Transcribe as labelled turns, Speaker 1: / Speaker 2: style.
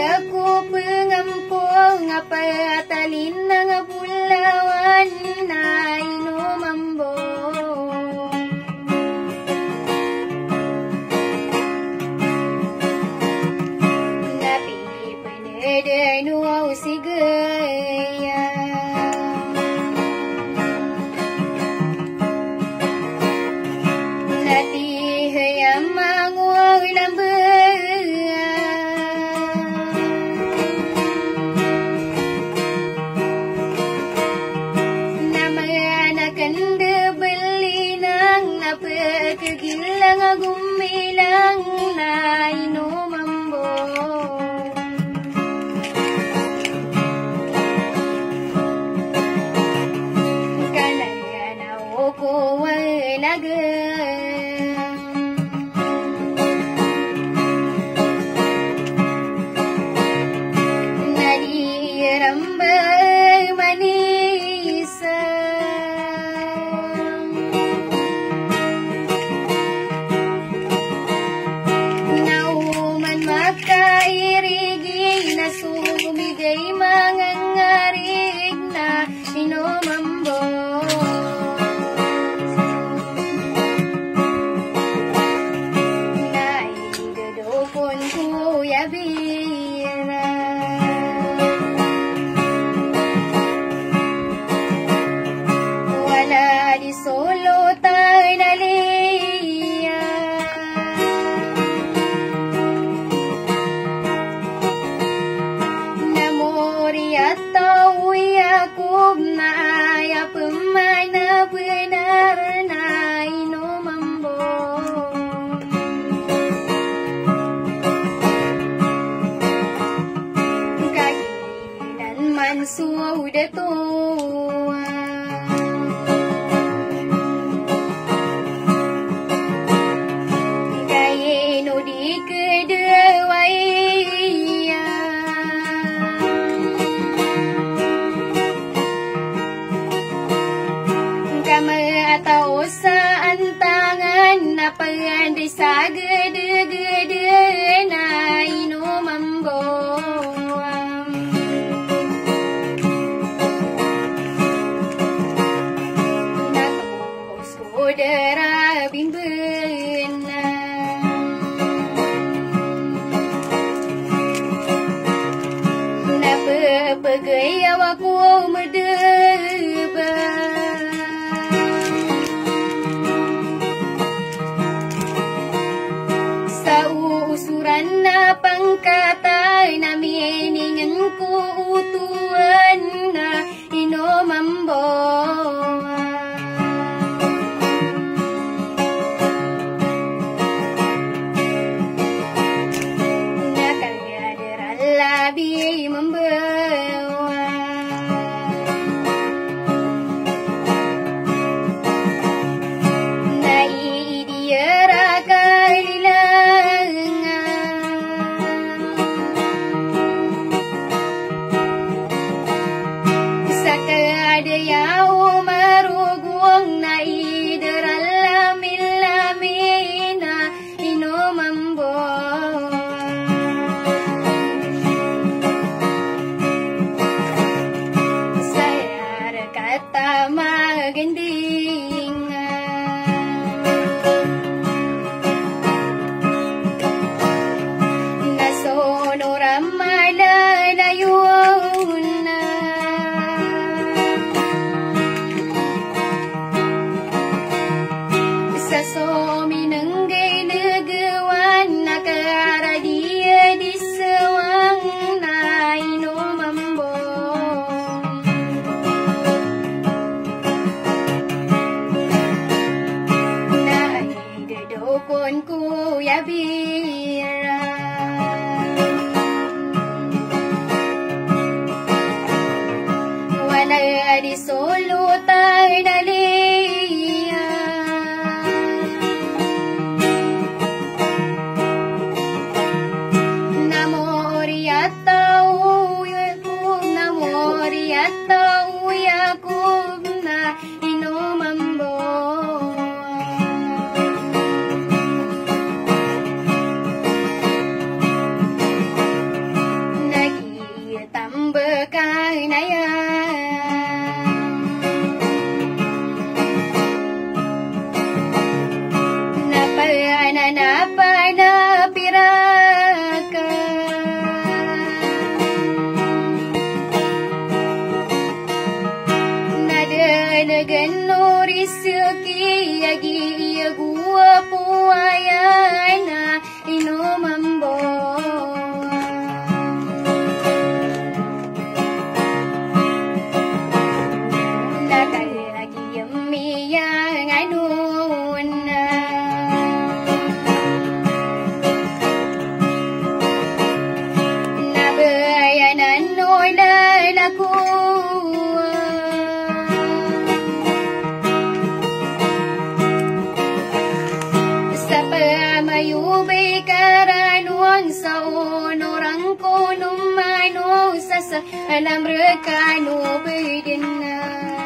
Speaker 1: aku pengampung apa talinang bulawan na inomambo. Napi penedenu sigaya. Nati hayam manguang lambe. Kegilang gumilang na inomambo. Kanan ako walaga. Nadiramba manisa. Makairigi na sumigay mga ngarig na inomambo. Naidudukon kuya bira. Wala di solo tayo naliya. Atau Yakub na aya pemana benar na inomambo. Kaginan man suda tua. Gayeno di kedua atau saan tangan na pagandi sa gede-gede na inomambo. Natos ko dara bimbena. Napapagayaw ako madaba. Usuran na pangkatay na miningan ko utuan na inomambo. Nakagadaran labi membawa. Naidiara ada yang marugong na ideralamin-lamina inomambo. karan wang saun orang konum manu sasa alam rekanu bedena